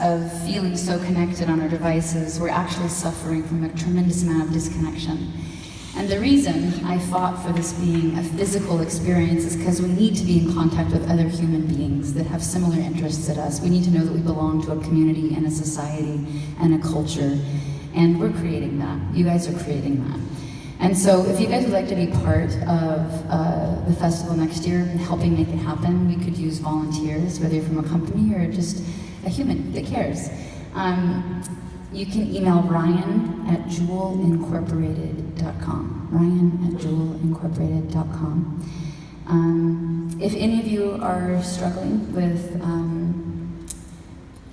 of feeling so connected on our devices, we're actually suffering from a tremendous amount of disconnection. And the reason I fought for this being a physical experience is because we need to be in contact with other human beings that have similar interests as us. We need to know that we belong to a community and a society and a culture, and we're creating that. You guys are creating that. And so if you guys would like to be part of the festival next year, helping make it happen, we could use volunteers, whether you're from a company or just a human that cares. You can email Ryan at jewelincorporated.com. Ryan at jewelincorporated.com. If any of you are struggling with,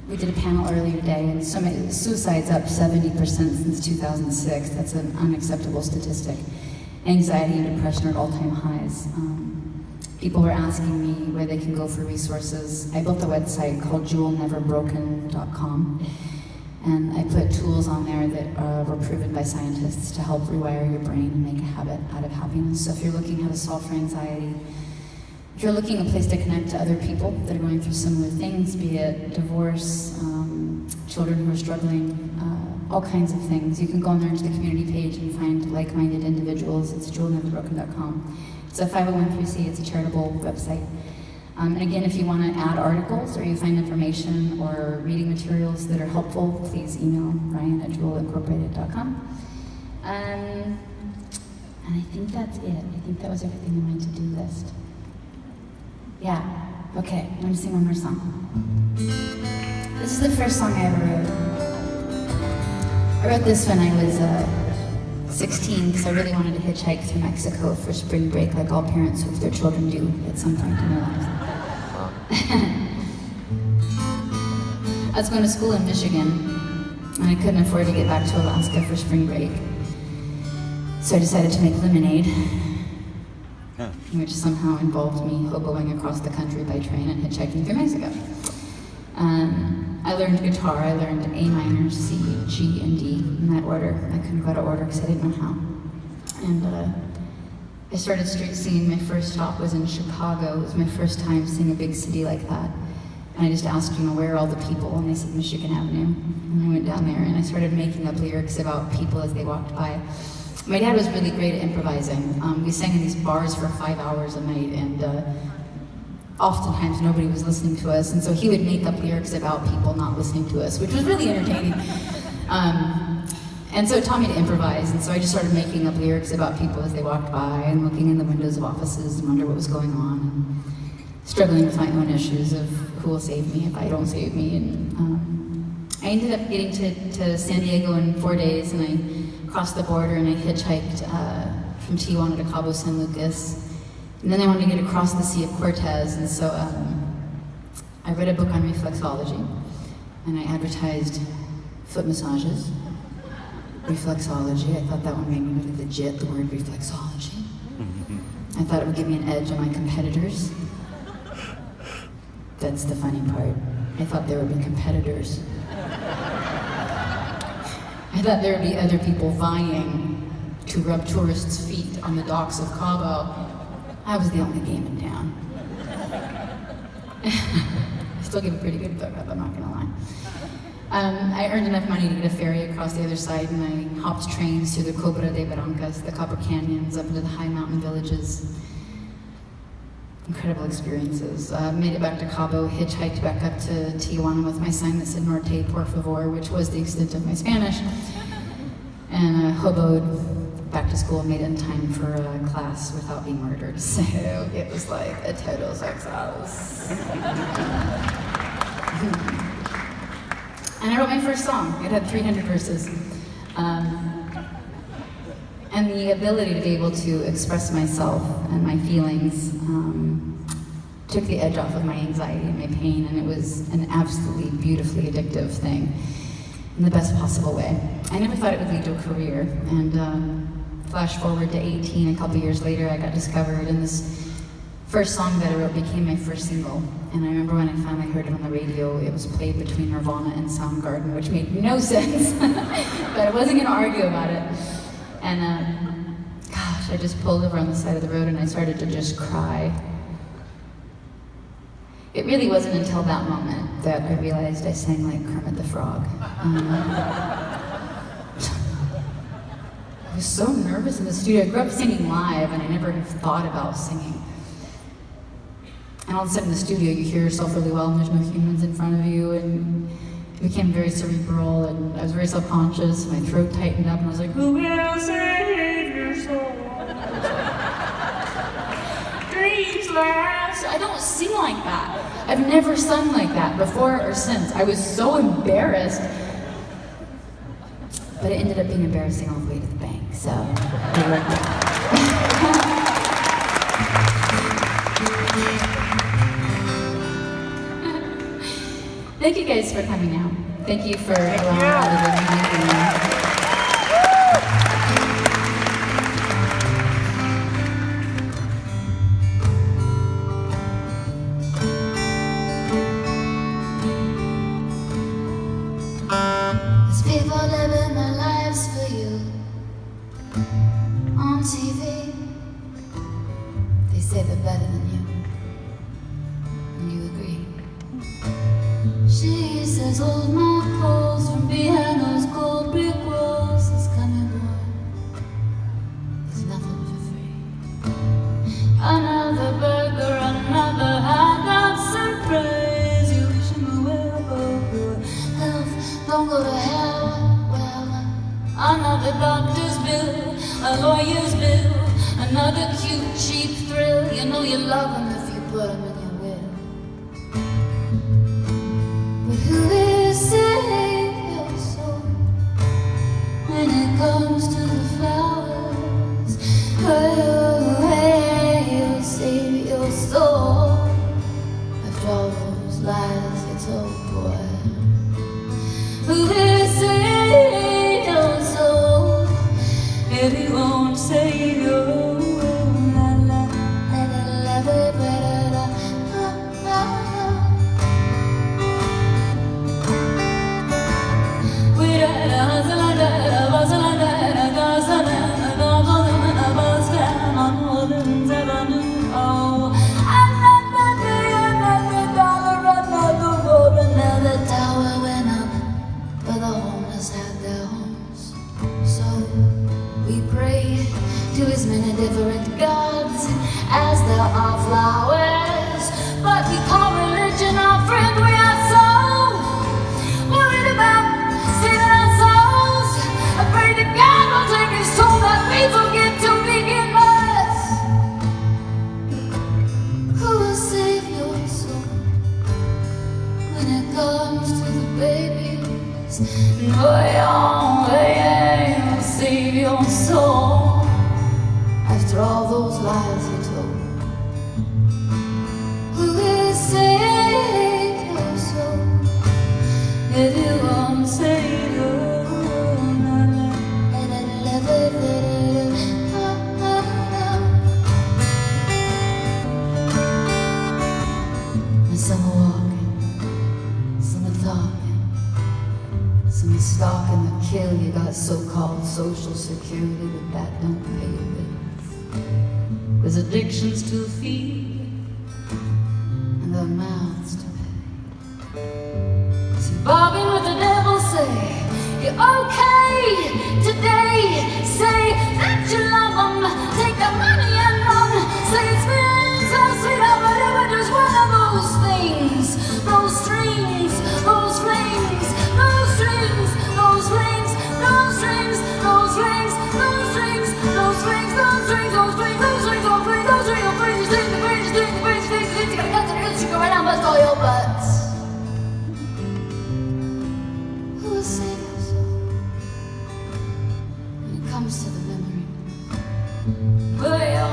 we did a panel earlier today, and suicide's up 70% since 2006. That's an unacceptable statistic. Anxiety and depression are at all-time highs. People were asking me where they can go for resources. I built a website called jewelneverbroken.com. And I put tools on there that were proven by scientists to help rewire your brain and make a habit out of happiness. So if you're looking how to solve for anxiety, if you're looking a place to connect to other people that are going through similar things, be it divorce, children who are struggling, all kinds of things, you can go on there to the community page and find like-minded individuals. It's jewelneverbroken.com. It's a 501(c)(3), it's a charitable website. And again, if you want to add articles or you find information or reading materials that are helpful, please email Ryan at jewelincorporated.com. And I think that's it. I think that was everything on my to-do list. Yeah, okay, I'm going to sing one more song. This is the first song I ever wrote. I wrote this when I was 16 because I really wanted to hitchhike through Mexico for spring break like all parents hope their children do at some point in their lives. I was going to school in Michigan, and I couldn't afford to get back to Alaska for spring break. So I decided to make lemonade, which somehow involved me hoboing across the country by train and hitchhiking through Mexico. I learned guitar. I learned A minor, C, G, and D in that order. I couldn't go out of order because I didn't know how. And I started street singing. My first stop was in Chicago. It was my first time seeing a big city like that. And I just asked, where are all the people? And they said, Michigan Avenue. And I went down there and I started making up lyrics about people as they walked by. My dad was really great at improvising. We sang in these bars for 5 hours a night, and oftentimes nobody was listening to us. And so he would make up lyrics about people not listening to us, which was really entertaining. And so it taught me to improvise, and so I just started making up lyrics about people as they walked by and looking in the windows of offices and wonder what was going on, and struggling with my own issues of who will save me if I don't save me. And I ended up getting to San Diego in 4 days, and I crossed the border and I hitchhiked from Tijuana to Cabo San Lucas. And then I wanted to get across the Sea of Cortez, and so I read a book on reflexology, and I advertised foot massages. Reflexology, I thought that one made me really legit, the word reflexology. I thought it would give me an edge on my competitors. That's the funny part. I thought there would be competitors. I thought there would be other people vying to rub tourists' feet on the docks of Cabo. I was the only game in town. I still give a pretty good book up, I'm not gonna lie. I earned enough money to get a ferry across the other side, and I hopped trains through the Cobra de Barrancas, the Copper Canyons, up into the high mountain villages. Incredible experiences. Made it back to Cabo, hitchhiked back up to Tijuana with my sign that said Norte, por favor, which was the extent of my Spanish, and hoboed back to school, made it in time for a class without being murdered. So it was like a total success. And I wrote my first song. It had 300 verses. And the ability to be able to express myself and my feelings took the edge off of my anxiety and my pain, and it was an absolutely beautifully addictive thing in the best possible way. I never thought it would lead to a career, and flash forward to 18, a couple years later, I got discovered, and this first song that I wrote became my first single. And I remember when I finally heard it on the radio, it was played between Nirvana and Soundgarden, which made no sense, but I wasn't gonna argue about it. And gosh, I just pulled over on the side of the road and I started to just cry. It really wasn't until that moment that I realized I sang like Kermit the Frog. I was so nervous in the studio. I grew up singing live, and I never have thought about singing. And all of a sudden in the studio, you hear yourself really well, and there's no humans in front of you, and it became very cerebral, and I was very self-conscious. My throat tightened up, and I was like, "Who will save your soul? Dreams last." I don't sing like that. I've never sung like that before or since. I was so embarrassed. But it ended up being embarrassing all the way to the bank, so. Thank you guys for coming out. Thank you for allowing all of the There's people living their lives for you on TV. They say they're better than you, and you agree. She says, "Hold my clothes from behind those cold brick walls." This coming boy, there's nothing for free. Another burger, another hot dog, some praise. You wish him well, but your health don't go to hell. Well, another doctor's bill, a lawyer's bill, another cute, cheap thrill. You know you love him if you put him in your will. But who will save your soul when it comes to the flowers? Will save your soul after all those lies you told, boy? Who will save your soul if you won't save your to as many different gods as there are flowers, but we call religion our friend. We are so worried about saving our souls, afraid that God will take his soul that we forget to begin with. Who will save your soul when it comes to the babies? No, you'll save your soul after all those lies you told. Who will save your soul if you won't save your And some are walking, some are talking, some are stalking the kill. You got so-called social security, but that don't pay your bills. There's addictions to feed, and there are mouths to pay. See, bargain with the devil, say you're okay today. Say that you love him, take the money and run. Say it's been so sweet, but ever just one of those things. Those strings, those flames, those strings, those flames, those strings, those flames, those strings, those strings, those strings, those strings, those strings. All your butts. Who will save your soul when it comes to the memory? Will you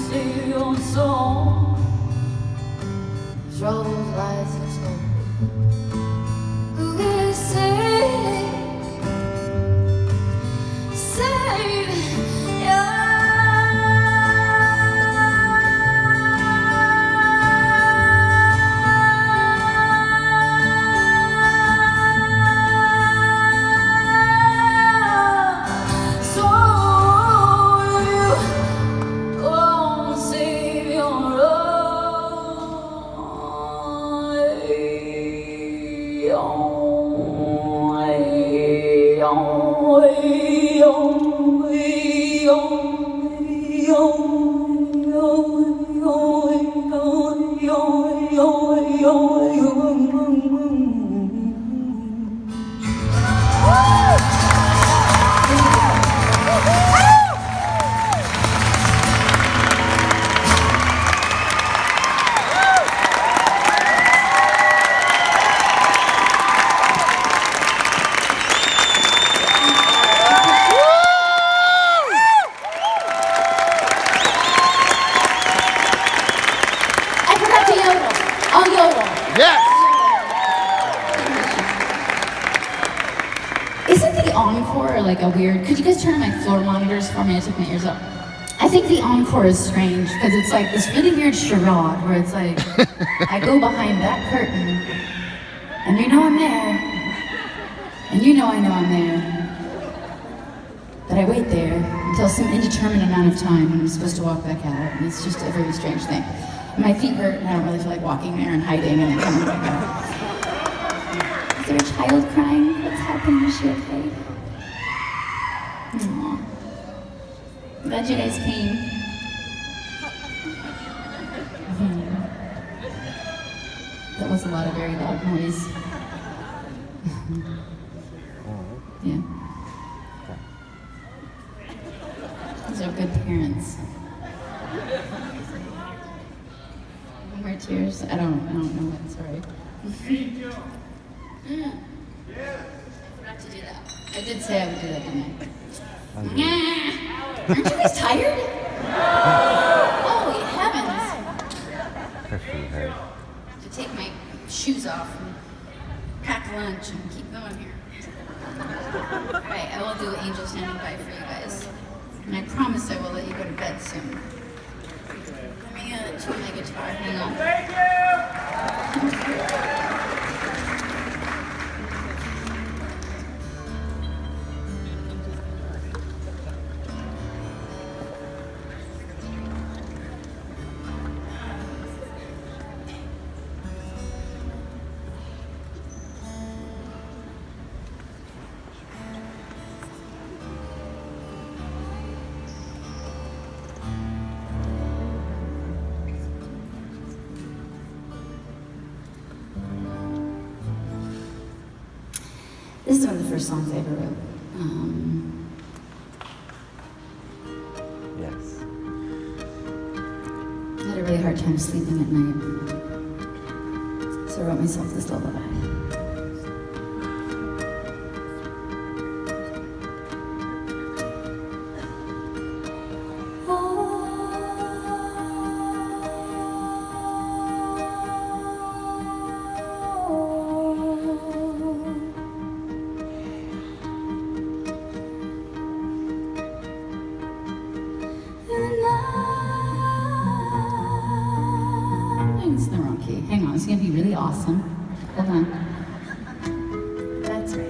save your soul for all those lies you told? Who will save your Isn't the Encore like a weird... Could you guys turn on my floor monitors for me? I took my ears out. I think the Encore is strange because it's like this really weird charade where it's like, I go behind that curtain and you know I'm there and you know I know I'm there. But I wait there until some indeterminate amount of time and I'm supposed to walk back out, and it's just a very strange thing. And my feet hurt and I don't really feel like walking there and hiding and then coming back out. Is there a child crying? What's happening? Is she okay? Aww. Glad you guys came. That was a lot of very loud noise. Yeah. These are good parents. More tears? I don't know what, sorry. I forgot to do that. I did say I would do that, didn't I? Aren't you guys tired? Holy heavens! To take my shoes off and pack lunch and keep going here. Alright, I will do Angel Standing By for you guys. And I promise I will let you go to bed soon. Let me tune my guitar. Hang on. Thank you! This is one of the first songs I ever wrote. Yes. I had a really hard time sleeping at night, so I wrote myself this lullaby. It's in the wrong key. Hang on, it's gonna be really awesome. Hold on. That's right.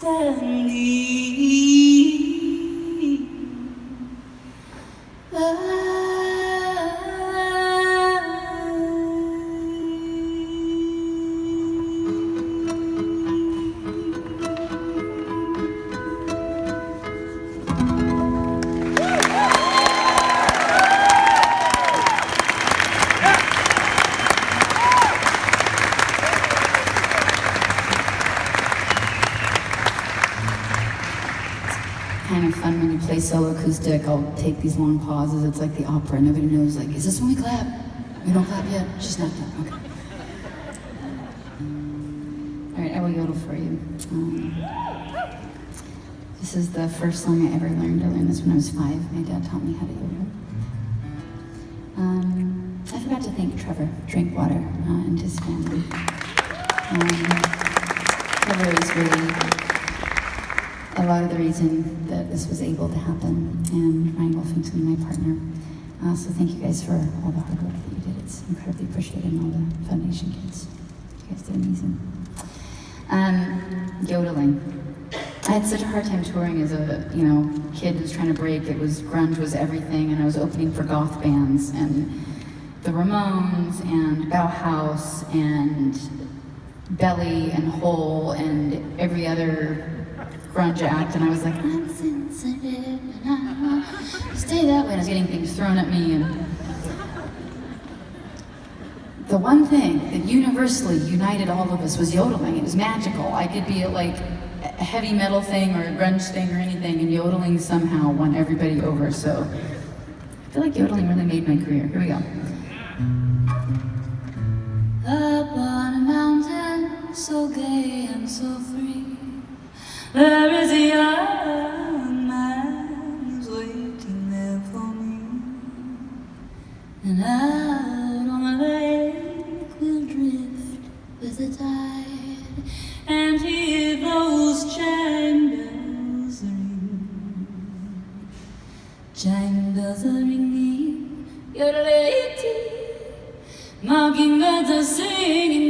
Kind of fun when you play solo acoustic. I'll take these long pauses. It's like the opera. Nobody knows, like, is this when we clap? We don't clap yet? She's not done. Okay. All right, I will yodel for you. This is the first song I ever learned. I learned this when I was 5. My dad taught me how to yodel. I forgot to thank Trevor, Drinkwater, and his family. Trevor is really a lot of the reason that this was able to happen, and Ryan Wolfington, my partner. So thank you guys for all the hard work that you did. It's incredibly appreciated, and all the foundation kids. You guys did amazing. Yodeling. I had such a hard time touring as a kid who was trying to break. Grunge was everything, and I was opening for goth bands, and the Ramones, and Bauhaus, and Belly, and Hole, and every other grunge act, and I was like, I'm sensitive, and I want to stay that way. And I was getting things thrown at me, and the one thing that universally united all of us was yodeling. It was magical. I could be at like a heavy metal thing or a grunge thing or anything, and yodeling somehow won everybody over. So I feel like yodeling really made my career. Here we go. Up on a mountain, so gay and so free, there is a young man who's waiting there for me. And out on the lake we'll drift with the tide and hear those chime bells ring. Chime bells are ringing, yodelay-tee, mockingbirds are singing.